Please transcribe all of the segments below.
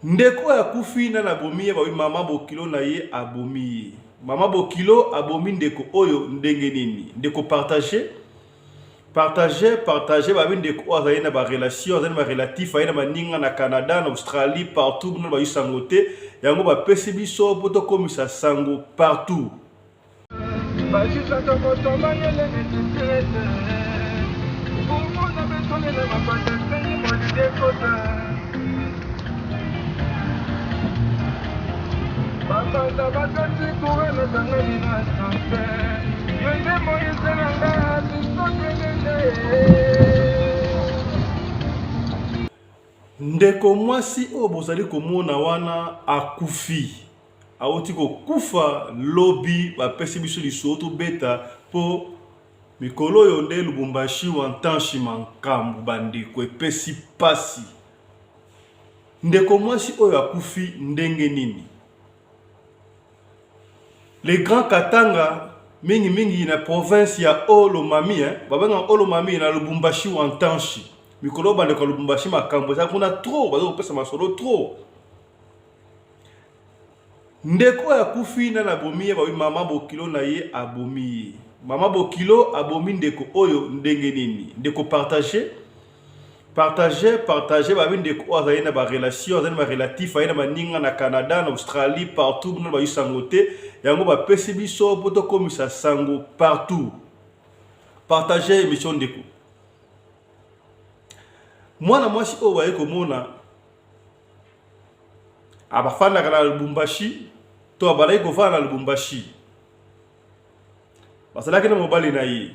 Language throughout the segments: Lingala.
Ndeko ya kufi na nabomi ba mama bokilo na ye abomi. Mama bokilo abomi ndeko oyo ndenge nini. Ndeko partager ba ndeko azali na ba relation, azali na ba relatif, azali na maninga na Canada, na Australie, partout na ba yusangote. Yango ba pesi biso poto komisa sango partout. Ndeko mwasi o bozali komona wana akufi. Awoti ko kufa lobby ba pesi biso lisoto beta po mikolo yonde Lubumbashi wantanshi mankambu bandeko epesi pasi. Ndeko mwasi oyo akufi ndenge nini. Les grands Katanga mingi na province ya Olomami babanga Olomami na Lubumbashi wantanshi. Mikolo bandeko Lubumbashi makambo za kuna trop bazo pesa masolo trop. Ndeko ya kufi na nabomi ba mama bokilo na ye abomi. Mama bokilo abomi ndeko oyo ndenge nini. Ndeko partager ba ndeko azali na ba relation, azali na ba relatif, azali na maninga na Canada, na Australie, partout na ba yusangote. Yango ba pesi biso poto komisa sango partout. Partager émission ndeko. Mwana mwasi oyo baye komona abafanda kana Lubumbashi to abalai kofana na Lubumbashi. Basalaki na mobali na ye.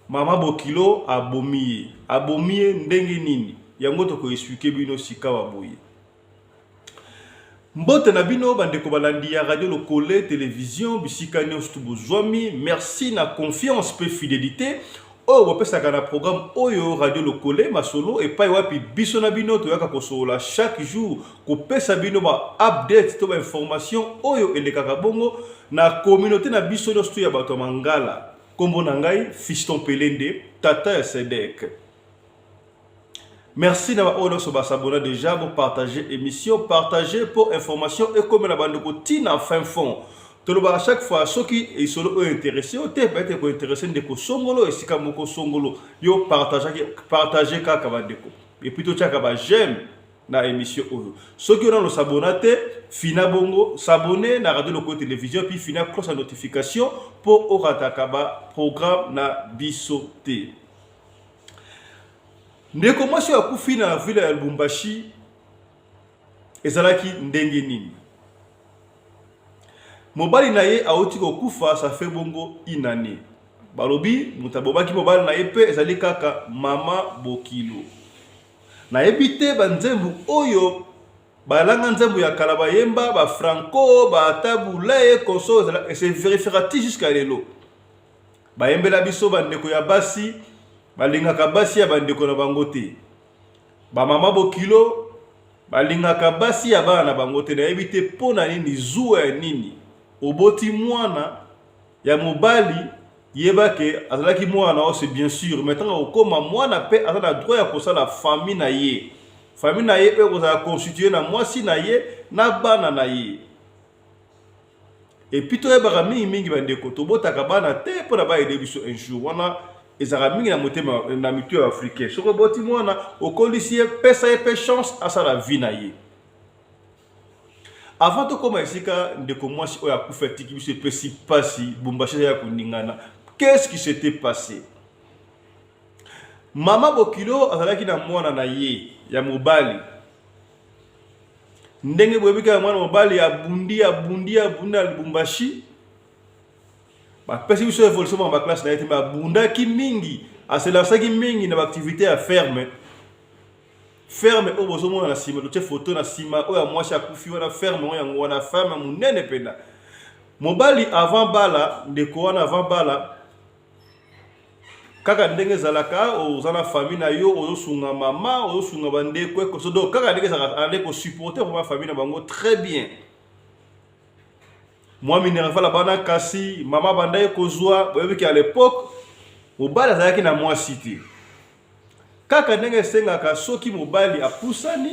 Mama bokilo abomiye ndenge nini. Yango to ko expliquer bino sika baboye. Mbote na bino bandeko balandi ya radio lokole télévision bisika nyonso bozwami. Merci na confiance pe fidélité. Oh, wapesaka na programme oyo radio lokole masolo et pa wapi biso na bino to yaka kosola chaque jour ko pesa bino ba update to ba information oyo elekaka bongo na communauté na biso nyonso ya bato mangala. Kombo na ngai Fiston Pelende tata ya Sedek. Merci na ba ono so ba s'abonner déjà pour partager émission, partager pour information et comme la bande ko tina fin fond. À chaque fois, ceux qui sont intéressés, peut-être intéressés de Songolo et Sikamoko Songolo, yo partager Kakabandeko. Et plutôt Tchakaba j'aime na émission. Ceux qui ont le s'abonner, Fina Bongo, s'abonner na radio loco télévision, puis Fina cloche la notification pour Oratakaba programme na Bisoté. Ndeko mwasi ya kufi na ville ya Lubumbashi, ezalaki ndenge nini. Mobali na ye aoti ko kufa ça fait bongo inane. Balobi mutabobaki mobali na ye pe ezali kaka mama bokilo. Na ebite banzembu oyo balanga nzembu ya kala bayemba ba franco ba tabulaye konso et c'est vérificatif jusqu'à lelo. Bayembela biso bandeko ya basi balingaka basi ya bandeko na bangote. Ba mama bokilo balingaka basi ya bana bangote na ebite pona nini zuwa ya nini. Oboti mwana ya mobali yebake azalaki mwana o c'est bien sûr maintenant okoma mwana pe azala droit ya kosala famille na ye pe kozala constituer na mwasi na ye na bana na ye et puis to yebaka mingi bandeko tobotaka bana te pona ba aider biso un jour wana ezaka mingi na motema na mito africain soko boti mwana okolisi ye pesa ye pe chance asala vie na ye. Avant de commencer, ndeko mwasi oya kufeti kibiso pesi pasi Lubumbashi ya kuningana. Qu'est-ce qui s'était passé? Mama bokilo azalaki na mwana na ye ya mobali. Ndenge boyebika ya mwana mobali ya bundi na Lubumbashi. Ba pesi biso evolution ba classe na yete ba bundaki mingi, aselasaki mingi na activité à ferme. Ferme au bozomo na sima to photo na sima oya mwasi akufi wana ferme oya ngwana ferme munene penda mobali avant bala ndeko wana avant bala kaka ndenge zalaka ozana famille na yo ozosunga mama ozosunga bandeko ko so do kaka ndenge zalaka aller ko supporter pour ma famille na bango très bien. Moi minerva la bana kasi mama bandaye kozwa boyebi ki à l'époque mobali azalaki na mwasi te. kaka ndenge sengaka soki mobali apusani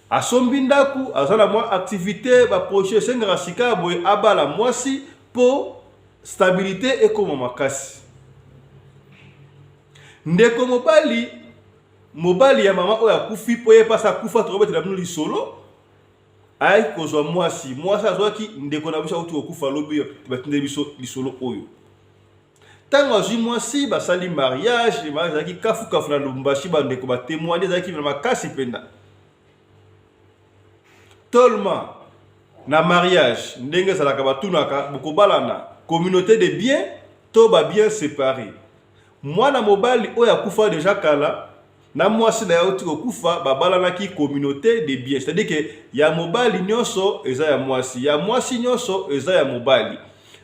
asombi ndaku azala mwa activité ba projet sengaka sika boye abala mwasi po stabilité ekoma makasi. Ndeko mobali ya mama oyo akufi po ye pasa kufa tokobetela bino lisolo ay kozwa mwasi azwaki ndeko na biso auti okufa lobi batinde biso lisolo oyo. Tango azwi mwasi basali mariage ezalaki kafu na Lubumbashi bandeko batémoigner ezalaki na makasi penda. Tolma na mariage ndenge ezalaka batunaka bokobalana communauté de biens to ba bien séparés. Mwana mobali oyo akufa déjà kala na mwasi na yauti kokufa babalanaki communauté de biens, c'est-à-dire que ya mobali nyonso eza ya mwasi nyonso eza ya mobali.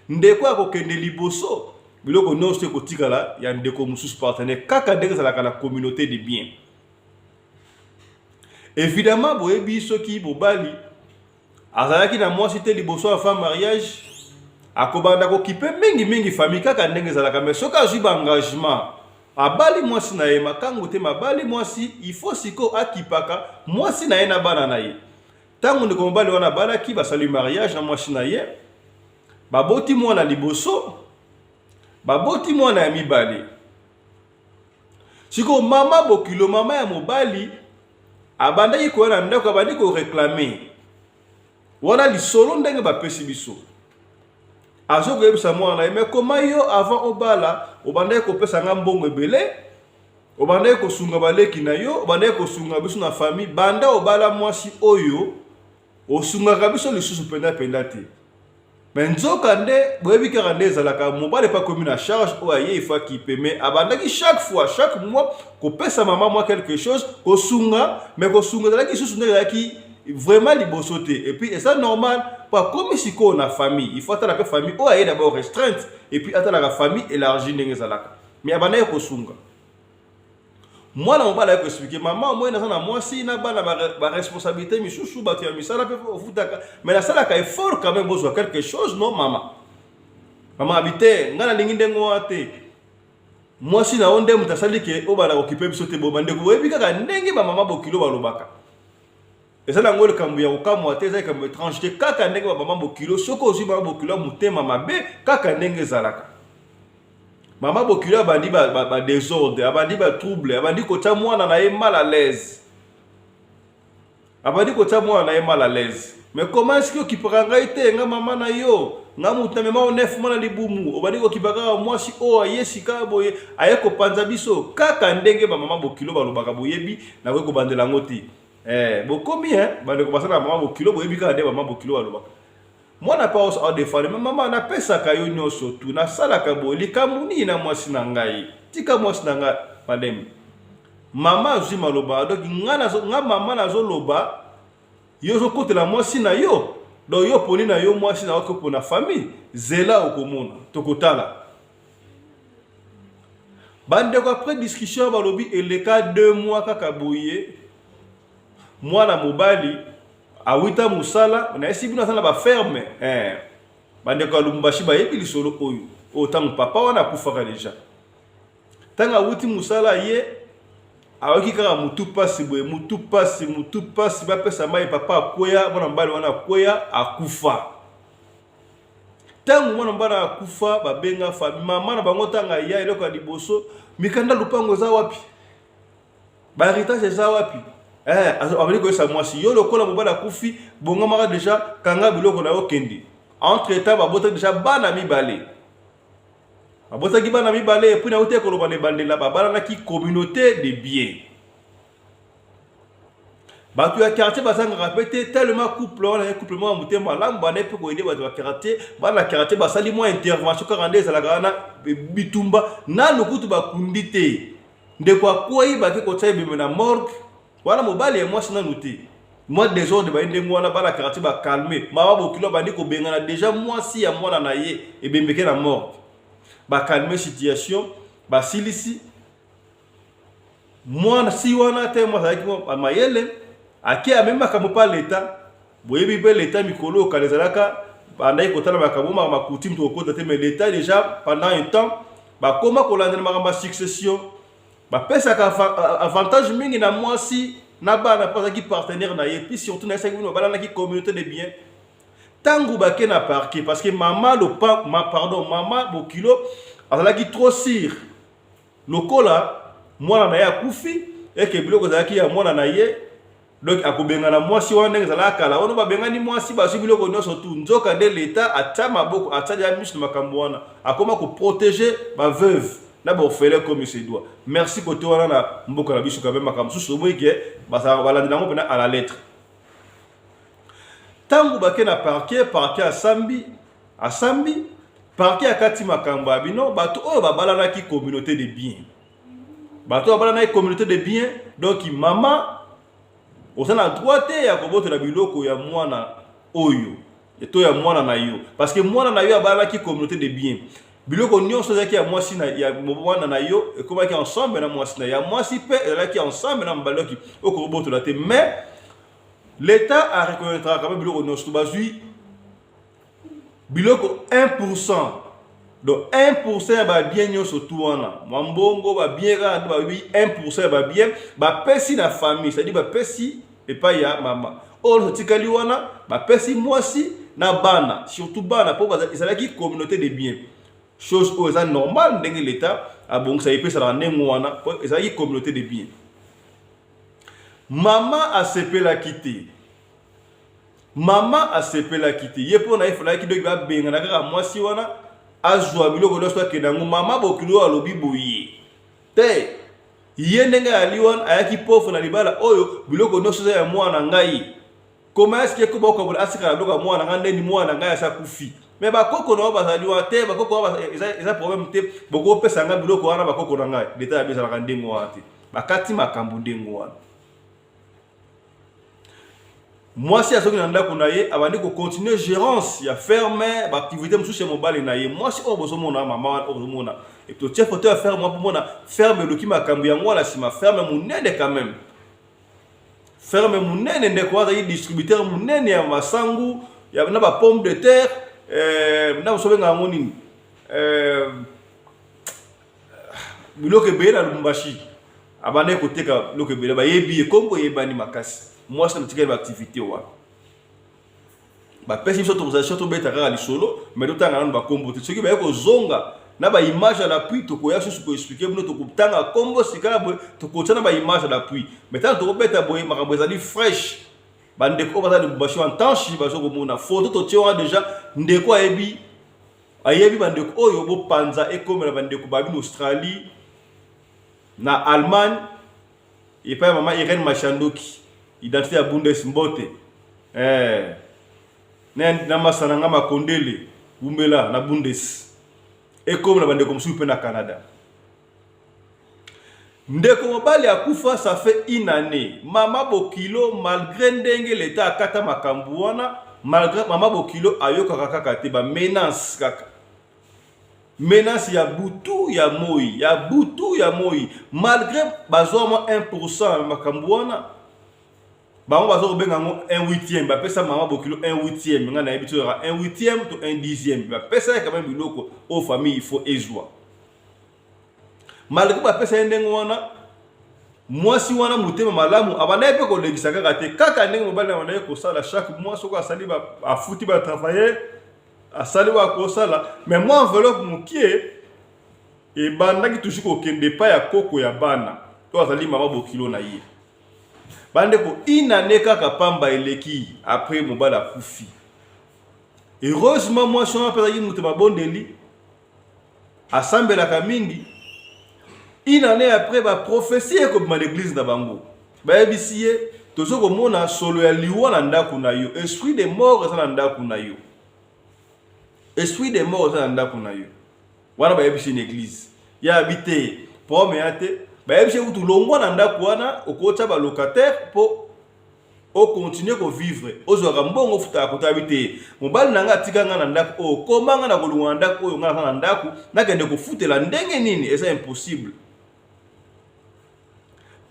Ndeko akokende liboso biloko nyonso ekotikala ya ndeko mosusu partenaire kaka ndenge ezalaka na communauté de biens. Évidemment boyebi soki mobali azalaki na mwasi te liboso avant mariage akobanda kokipe mingi famille kaka ndenge ezalaka, mais soki azwi ba engagement abali mwasi na ye makango te mabali mwasi il faut siko akipaka mwasi na ye na bana na ye. Tango ndeko mobali wana balaki basali mariage na mwasi na ye baboti mwana liboso baboti mwana ya mibali. Siko mama bokilo mama ya mobali abandaki koyana ndako abandi ko réclamer wana lisolo ndenge bapesi biso azo koyebisa mwana mais comment yo avant obala obandaki kopesa nga mbongo ebele obandaki kosunga baleki na yo obandaki kosunga biso na famille banda obala mwasi oyo osungaka biso lisusu penda te. Mais nzoka nde boyebi kaka nde ezalaka mobali pa komi na charge oyo aye ifa kipe mais abandaki chaque mois kopesa mama mwa quelque chose kosunga mais kosunga ezalaki lisusu nde ezalaki vraiment liboso te. Et puis c'est normal pas comme si on a famille il faut attendre la famille oyo aye d'abord restreinte et puis attendre la famille élargie ndenge ezalaka mais abandaki kosunga. Mwana mobali ayeko expliquer maman moi naza na mwasi na bana ba responsabilité misusu bato ya misala pe ofutaka mais la sala ka effort quand même bozwa quelque chose non mama habite ngana lingi ndengo ate mwasi na onde mutasali ke obala okipe biso te bobande ko webi kaka ndenge ba mama bokilo balobaka ezala ngole kambu ya okamwa te ezala kambu étrange te kaka ndenge ba mama bokilo soko ozi ba bokilo mutema mabe kaka ndenge ezalaka. Maman bokilo abandi ba désordre, abandi ba trouble, abandi kota mwana na ye mal à l'aise. Abandi kota mwana na ye mal à l'aise. Mais comment est-ce que kipanga ite nga mama na yo, nga mutame ma onef mwana libumu, obandi ko kipaka mwasi o ayesika boye, ayeko panza biso kaka ndenge ba mama bokilo balobaka boyebi na ko bandela ngoti. Bokomi bande ko basana mama bokilo boyebi ka nde mama bokilo balobaka. Moi na pas au défendre mais maman na pesa kayo nyoso tu na sala ka boli kamuni na mwasi na ngai tika mwasi na ngai madem mama azwi maloba donc nga mama na zo loba yo zo kotela mwasi na yo do yo poni na yo mwasi na ko pona famille zela okomona tokotala bande ko après discussion balobi et le cas 2 mois kaka boye mwana mobali awita musala na esi bino sana ba ferme bande ko Lubumbashi ba yebi lisolo oyo otango papa wana kufaka deja tanga awiti musala ye awaki kaka mutu pasi boye mutu pasi ba pesa mai papa akoya bona mbali wana akoya akufa tango mwana mbana akufa babenga famille mama na bango tanga ya eloko ya liboso mikanda lupango za wapi ba héritage za wapi abali ko esa mwasi yo lokola mobala kufi bonga maka déjà kanga biloko na yo kendi entre temps babota déjà bana mibale babota ki bana mibale puis na uté ko lobane bandela babala na ki communauté de biens batu ya quartier basanga répéter tellement couple on couple mo mutema langu bana pe ko ide batu ya quartier bana quartier basali mo intervention ka rende za la gana bitumba na lokutu bakundite ndeko akoyi baki ko tsaye na morgue wana mobali ya mwasi na nuti moi désordre ba ndenge wana bala quartier ba calmer mama bokilo bandi ko bengana déjà mwasi ya mwana na ye ebembeke na mort ba calmer situation ba silisi mwana si wana te mwa za mayele ake amema kamo pa leta boyebi pe leta mikolo kalezalaka bandai kotala makaboma makuti mto okota te mais leta déjà pendant un temps ba koma ko landela makamba succession pesa ka avantage mingi na mwasi na bana pas qui partenaire na ye puis surtout na ça qui bana qui communauté de bien tangu bake na parquet parce que maman maman bokilo azala qui trop sire lokola mwana na ye akufi et que biloko zaki ya mwana na ye donc akobenga na mwasi wana ndenge zala kala ono babenga ni mwasi ba biloko nyonso tu nzoka de l'état atia maboko atia ya mishi makambo wana akoma ko protéger ba veuve na ba ofele comme il se doit merci côté wana na mboka na biso quand même makambo susu boyeke basa balandina ngo pena à la lettre tangu bake na parquet asambi parquet akati makambo abino bato oyo babalana ki communauté de bien bato babalana ki communauté de bien donc maman osana droite ya koboto na biloko ya mwana oyo eto ya mwana na yo parce que mwana na yo abalana ki communauté de bien biloko nyonso zaki ya mwasi na ya mwana na yo ekomaki ensemble na mwasi na ya mwasi pe elaki ensemble na mbaloki okoboto la te mais l'État a reconnaître quand même biloko nyonso bazui biloko 1%. Donc 1% ba bien nyonso tout wana mwambongo ba bien rad ba 1% ba bien ba pesi na famille c'est-à-dire ba pesi et pas ya mama or tikali wana ba pesi mwasi na bana surtout bana pour ça qui communauté de bien chose où ça normal ndenge l'état a bon ça ipesa na ndenge wana ça qui communauté de bien maman a sepé la quitter ye pona ifala ki doki ba benga na kaka mwasi wana azwa biloko nyonso akendango mama bokilo alobi boye te ye ndenge aliwan ayaki pauvre na libala oyo biloko nyonso ya mwana ngai comment est-ce que koboka asika biloko mwana ngai ndeni mwana ngai asa kufi mais bakoko na bazali wa te bakoko eza problème te boko pesa ngai biloko wana bakoko na ngai leta ya bisa na ndengo wana te bakati makambo ndengo wana moi si asoki na ndako na ye abandi ko continuer gérance ya ferme ba activité mususu mobile na ye moi si obozo mona mama obozo mona et to chef photo à faire moi pour mona ferme loki makambo ya ngwala sima ferme munene quand même ferme munene ndeko aza yi distributeur munene ya masangu ya na ba pomme de terre na sobe nga ngonini biloko ebele na Lubumbashi abandi ko teka biloko ebele ba yebi kombo yebani makasi moi ça me tient l'activité wa ba pesi biso autorisation to beta kaka lisolo mais to tanga na ba kombo te soki ba ko zonga na ba image à l'appui to ko ya susu ko expliquer bino to ko tanga kombo sikala bo to ko tana ba image à l'appui mais tant to ko beta boye makambo ezali fresh ba ndeko ba za Lubumbashi en tanchi ba zo ko mona photo to tia déjà ndeko ayebi ba ndeko oyo bo panza e comme na ba ndeko ba bi Australie na Allemagne et pas maman Irene Machandoki identité ya Bundes Mbote na masana nga makondele umbela na Bundes et comme na bande comme soupe na Canada ndeko mobali akufa ça fait une année mama bokilo malgré ndenge l'état akata makambu wana malgré mama bokilo ayoka kaka te ba menace kaka menace ya butu ya moi malgré bazoma 1% makambu wana bango bazo benga ngo 1/8 ba pesa mama bokilo 1/8 nga na yebi to 1/8 to 1/10 ba pesa quand même biloko au famille il faut ezwa malgré ba pesa ndengo wana mwasi wana mutema malamu abana pe ko legisa kaka ndenge mobali wana ko sala chaque mois soko asali ba afuti ba travailler asali ba ko sala mais moi enveloppe mukie e bandaki toujours ko kende pa ya koko ya bana to asali mama bokilo na ye bande ko inane kaka pamba eleki après mobala kufi heureusement moi je suis pas mutema bondeli assemblée ka mingi inane après ba prophétie comme dans l'église na bango ba ebisie tozo ko mona solo ya liwa na ndako na yo esprit de mort ça na ndako na yo esprit de mort ça na ndako na yo wana ba ebisie na église ya habité promenade ba yebise kutu longwa na ndako wana okota ba locataire po o continuer ko vivre ozwaka mbongo futa ko tabite mobali nanga tikanga na ndako o komanga na kolunga ndako oyo ngana na ndako nakende ko futela ndenge nini esa impossible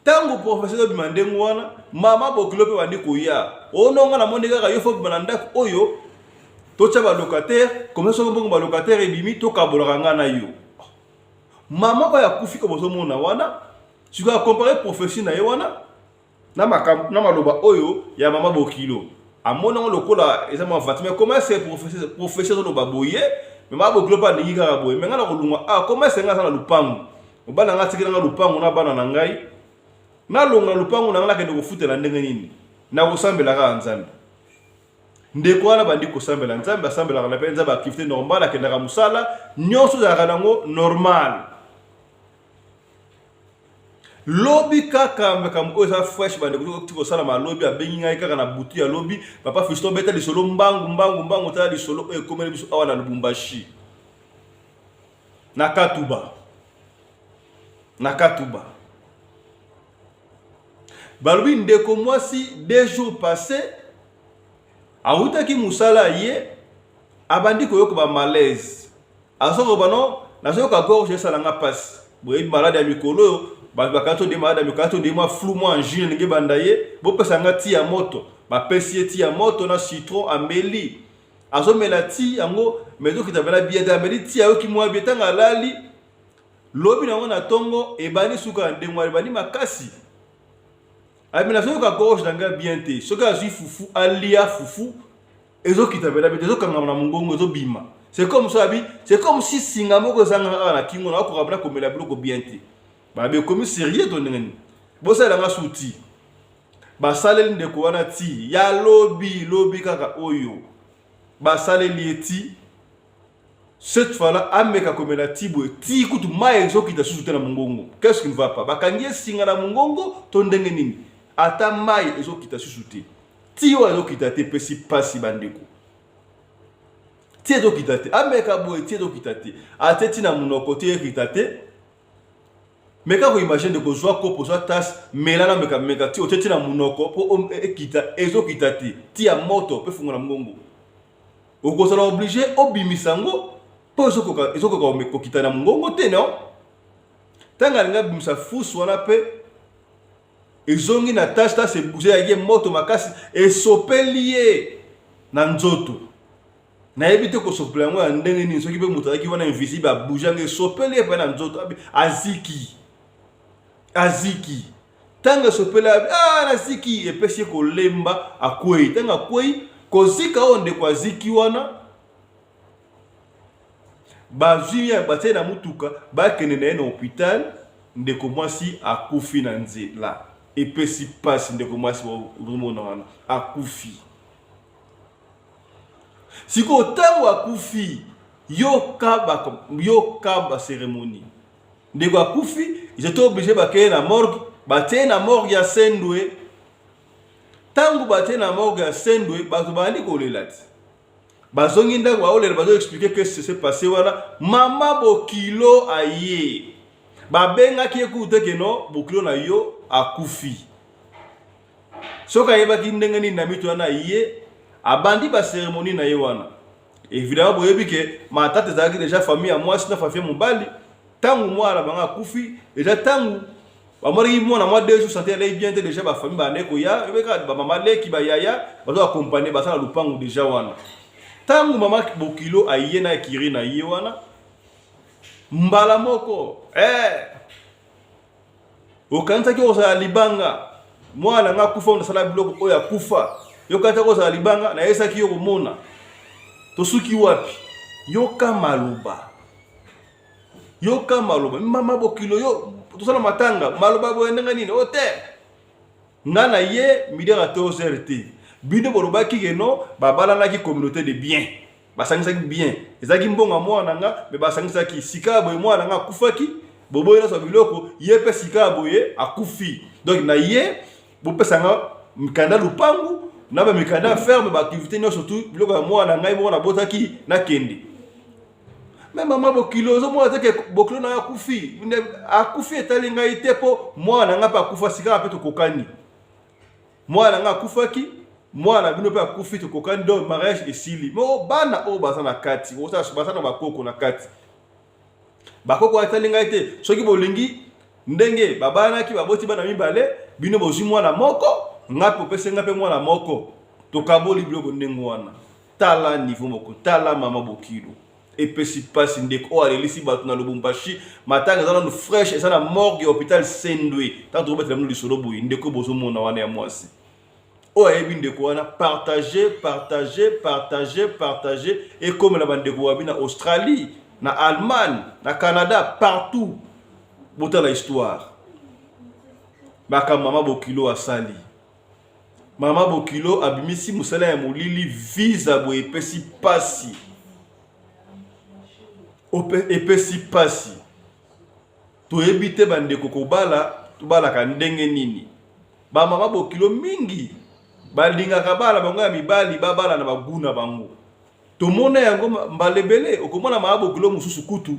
tango professeur bi mandengo wana mama bokilo pe bandi ko ya ononga na mondeka ka yo fo ba ndako oyo tocha ba locataire comme ça mbongo ba locataire ebimi to kabolaka ngana yo mama ba ya kufika bozo mona wana Tu vas comparer prophétie na yewana na maloba oyo ya mama Bokilo. A mon nom lokola ezama vati mais comment c'est prophétie zo loba boye mais mama Bokilo pa ningi ka boye mais ngana kolungwa comment c'est ngasa na lupangu. Obana ngati kila na lupangu na bana na ngai. Na longa lupangu na ngala kende kofutela ndenge nini. Na kosambela ka nzambe. Ndeko wana bandi kosambela nzambe asambela kana penza ba activité normale akenda ka musala nyonso za kanango normal. Lobby kaka mbekamko eza fresh bande ko sala ma lobby abengi ngai kaka na butu ya lobby papa Fiston beta li solo mbangu tala li solo komele biso awa na Lubumbashi na Katuba balobi ndeko mwasi 2 jours passés awutaki musala ye abandi koyoka ba malaise asoko bano nazoka gorge esalanga passe boye malade ya mikolo bakato de malade ya mikolo de moi flou moi angine nge bandaye bopesanga ti ya moto bapesi ti ya moto na citron ameli azomela ti yango mezo kitabela bieta ameli ti ayoki mwa bieta ngalali lobi nango na tongo ebani suka ndengwa ebani makasi amina soka gorge nanga bien te soka azui fufu alia fufu ezo kitabela bieta ezo kanga na mungongo ezo bima. C'est comme ça, c'est comme si Singamo zanga na kingo na ko rabla ko mela bloko bien te. Ba be comme sérieux to ndengani. Bo sala nga souti. Ba saleli ndeko wana ti ya lobby kaka oyo. Ba saleli eti cette fois-là ameka ko mela tibo ti kutu mai ezo kita susu na mungongo. Qu'est-ce qui ne va pas? Ba kangie singa na mungongo to ndengeni. Ata mai ezo kita susu te. Ti yo ezo kita te pesi pasi bandeko. Tiedo kitate ameka boy tiedo kitate ateti na munoko tie kitate meka ko imagine de ko zwa kopo zwa tas melana meka ti oteti na munoko po ekita ezo kitate ti ya moto pe fungola mbongo oko sala obligé obimisango po ezo ko kita na mbongo te no tanga nga bimisa fusu wana pe ezongi na tas se bouger ya moto makasi esopelié na nzoto na ebite ko sopela ngo ndenge ni soki be mutaki wana invisible a bouger nge sopele pa na nzoto aziki tanga sopela na ziki epesi ko lemba akwei tanga kwei ko zika onde kwa ziki wana bazuya batena na mutuka bakene na hôpital ndeko mwasi akufi na nzela epesi passe ndeko mwasi bomona wana akufi. Siko tango akufi yoka ba cérémonie ndeko akufi ils étaient obligés bakeye na morgue batie na morgue ya Sendwe tango batie na morgue ya Sendwe bato bandi kolela ti bazongi ndango baolela bazo expliquer qu'est-ce qui s'est passé wana mama Bokilo aye babengaki ekute keno Bokilo na yo akufi soka yebaki ndenge nini na mito wana aye abandi ba cérémonie na yewana évidemment boyebi ke matata zaki déjà famille à moi sina famille mobali tangu moi la banga kufi déjà tangu ba mori mo na moi 2 jours santé aller bien déjà ba famille ba neko ya ebeka ba mama leki ba yaya bazo accompagner ba sana lupangu déjà wana tangu mama Bokilo aye na kiri na yewana mbala moko okanta ki osa libanga mwana nga kufa na sala biloko oya kufa yokata ko za libanga na yesa ki yokomona tosuki wapi yoka maluba mama Bokilo yo tosala matanga maluba boyenga nini ote ngana ye midi 14h te bino boloba ki keno babala na ki communauté de bien basangisa ki bien ezaki mbonga mwana nga me basangisa ki sika boye mwana nga akufaki boboyela so biloko ye pe sika boye akufi donc na ye bopesanga mkanda lupangu na ba mikanda ferme ba activité no surtout biloko ya mwana ngai mwana botaki na kende mais mama Bokilo zo mwana teke Bokilo na akufi etali ngai te po mwana nga pa akufa sika pe to kokani mwana nga akufaki mwana bino pe akufi to kokani do mariage esili mo bana o bazana kati o sa bazana bakoko na kati bakoko etali ngai te soki bolingi ndenge babana ki baboti bana mibale bino bozwi mwana moko ngapo pese ngape mwana moko to kaboli biloko ndengo wana tala niveau moko tala mama Bokilo et puis si passe ndeko allez ici bato na Lubumbashi matanga za na fresh et ça na morgue hôpital Sendwe tant to betela no solo boy ndeko bozo mona wana ya mwasi o ayebi ndeko wana partager et comme la bande ndeko wabina Australie na Allemagne na Canada partout bota la histoire baka mama Bokilo asali mama Bokilo abimisi musala ya molili visa bo epesi pasi epesi pasi toyebite bandeko kobala tobalaka ndenge nini ba mama Bokilo mingi balingaka bala bango ya mibali babala na baguna bango tomona yango mbalebele okomona mama Bokilo mususu kutu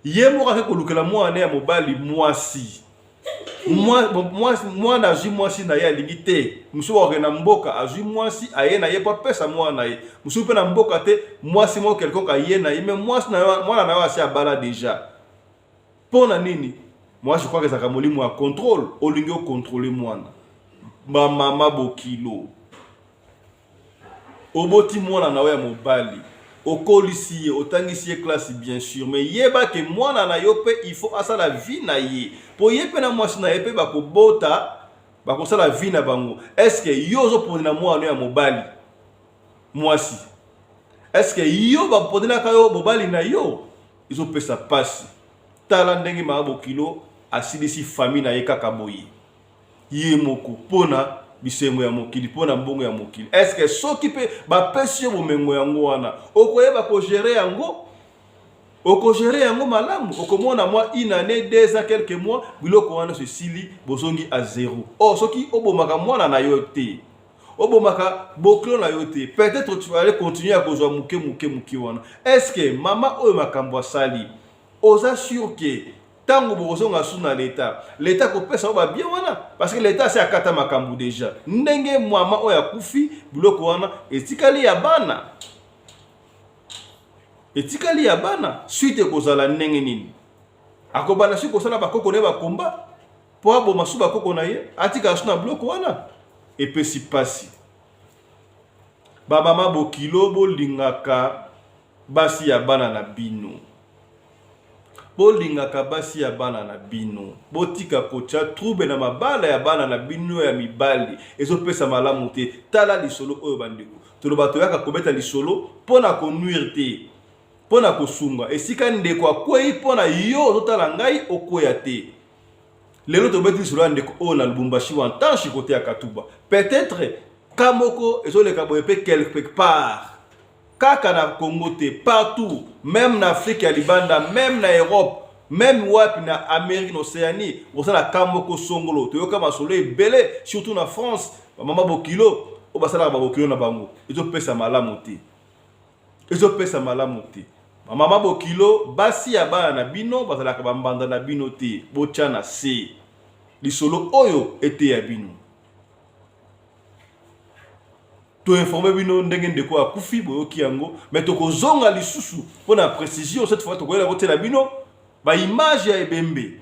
ye moka ke kolukela mwana ya mobali mwasi mwana azwi mwasi na ye alingi te mususu akokende na mboka azwi mwasi aye na ye po apesa mwana na ye mususu mpe na mboka te mwasi moko quelconque aye na ye me mwasi mwana na ye asi abala deja mpo na nini mwasi je crois ezalaka molimo ya contrôle olingi okontrôle mwana bamama Bokilo oboti mwana na yo ya mobali okolisi ye otangisi ye classe bien sûr mais yeba ke mwana na yo pe il faut asala vie na ye po ye pe na mwasi na ye pe bakobota bakosala vie na bango est-ce que yo ozopondela mwana ya mobali mwasi est-ce que yo bapondelaka yo mobali na yo ezopesa pasi tala ndenge mama Bokilo asilisi famille na ye kaka boye ye moko pona bisengo ya mokili pona mbongo ya mokili est-ce que soki pe bapesi yo bomengo yango wana okoyeba ko gérer yango malamu okomona moi une année 2 ans quelques mois biloko wana sili bozongi à zéro soki obomaka mwana na yo te obomaka Bokilo na yo te peut-être tu vas aller continuer à kozwa muke wana est-ce que mama oyo makambo asali oza sûr que tango bozonga suna l'état ko pesa ba bien wana parce que l'état c'est akata makambu déjà ndenge mama oya kufi biloko wana etikali ya bana suite kozala ndenge nini akobana si kosala bakoko ne bakomba po abo masuba koko na ye atika suna biloko wana epesi pasi ba mama Bokilo bolingaka basi ya bana na bino bolingaka basi ya bana na bino botika kocha trouble na mabala ya bana na bino ya mibali ezopesa malamu te tala lisolo oyo bandeko toloba toyaka kobeta lisolo pona konuire te pona kosunga esika ndeko akwei pona yo ozotala ngai okoya te lelo tobeti lisolo ya ndeko oyo na Lubumbashi wa ntanshi kote ya Katuba peut-être kamoko ezoleka boye pe quelque part kaka na Congo te partout même en Afrique ya libanda même na Europe même wapi na Amérique na Océanie osala kamoko songolo toyoka masolo ebele surtout na France mama Bokilo obasala ba Bokilo na bango ezopesa malamu te mama Bokilo basi ya bana na bino basala ka bambanda na bino te bocha na se lisolo oyo ete ya bino to informer bino ndenge ndeko akufi boyoki yango mais tokozonga lisusu pona précision cette fois tokoyela kotela bino ba image ya ebembe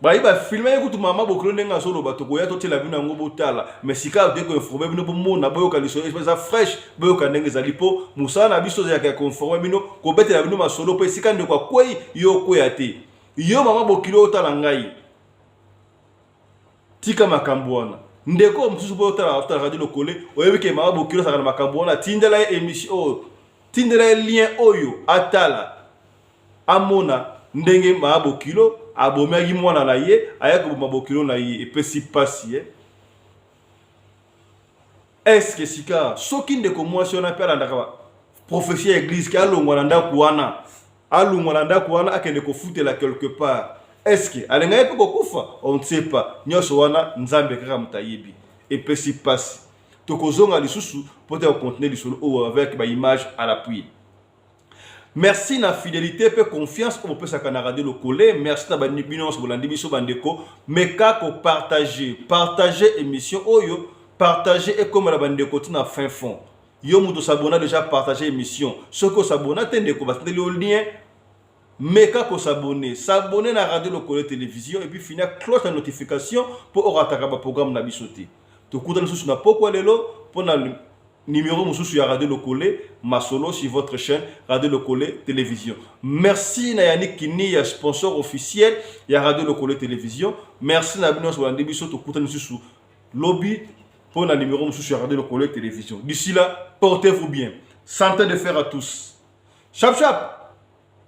ba filmer kutu mama Bokilo ndenge azoloba tokoya totela bino yango botala mais sika deko informer bino bomona boyoka lisolo eza fresh boyoka ndenge ezali po musala na biso ya conformer bino kobetela bino masolo pe sika ndeko akwei yo koya te yo mama Bokilo otala ngai tika makambo wana ndeko mususu bo otala radio lokole oyebi ke mama Bokilo saka na makambo wana tindela émission tindela lien oyo atala amona ndenge mama Bokilo abomaki mwana na ye ayaka mama Bokilo na ye epesi pasi est-ce que sika soki ndeko mwasi ona pe alandaka prophétie ya église ki alongwa na ndako wana akende kofutela quelque part est-ce que alenga yepe kokufa on ne sait pas nyonso wana nzambe kaka mutayebi epesi pasi tokozonga lisusu pote continuer lisolo avec ba image à l'appui. Merci na fidélité pe confiance au pesa kana radio lokole merci na bani bino so bolandi biso bandeko meka ko partager émission oyo partager et comme la bandeko tina fin fond yo muto s'abonner déjà partager émission ce que s'abonner te ndeko bateli au lien meka ko s'abonner na radio lokole télévision et puis finir cloche de notification pour aura ba programme na bisoté to kuta lisusu na poko lelo pona numéro Moussou à Radio Lokolé, Masolo sur votre chaîne Radio Lokolé Télévision. Merci Yannick Kini, sponsor officiel de Radio Lokolé Télévision. Merci Nabino sur le début surtout sous lobby pour le numéro Moussou sur Radio Lokolé Télévision. D'ici là, portez-vous bien. Santé de fer à tous. Chap chap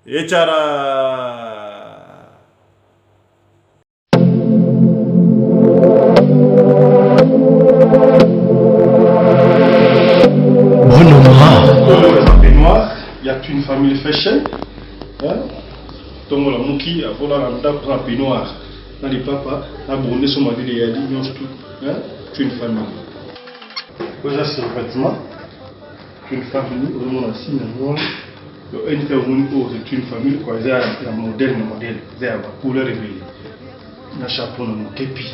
et tchara. Il y a une famille fashion. Donc la mouki a volé la dame pour un peignoir. Dans les papas, la bonne son mari les a dit non tout. Une famille. Déjà c'est le vêtement. Une famille, vraiment assis dans le une c'est une famille quoi. C'est un modèle. C'est un couleur réveillée. Un chapeau dans mon képi.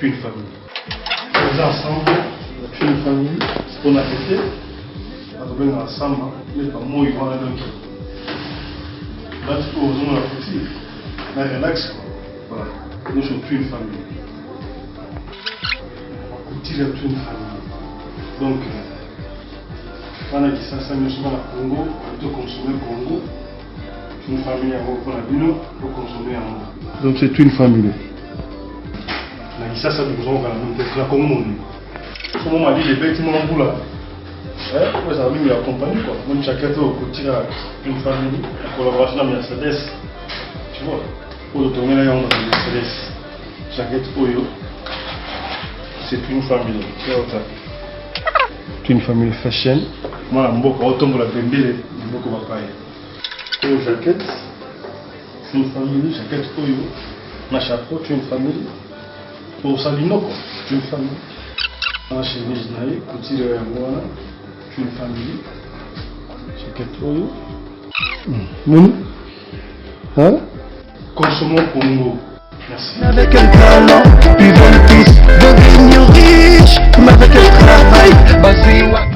Une famille. Les ensemble, une famille. On a fait. On a ensemble, mais pas moi, ils vont aller dans le là, tu peux oser la petite. Là, relax. Voilà. Nous sommes plus une famille. On tire plus une famille. Donc, on a dit ça, nous sommes à Congo, on doit consommer le Congo. Une famille à Congo, pour consommer en Congo. Donc, c'est une famille. On a dit ça, nous avons la Congo. Comment on a dit les bêtements en bout là? Ouais, ça va m'accompagner quoi. Moi, chacun au côté d'une famille, en collaboration avec Mercedes. Tu vois, pour le tourner là, on a Mercedes. Chacun c'est une famille. C'est une famille fashion. Moi, je suis autant pour la bembele, je suis pas pareil. Pour le jaquette, c'est une famille. Jaquette Oyo, ma chapeau, c'est une famille. Pour Salino, c'est une famille. Ma chemise, petit de voilà. Une famille, c'est quelque chose. Nous, consommons Congo. Merci. Avec un talent, vivons tous, devenir riches, mais avec un travail basé.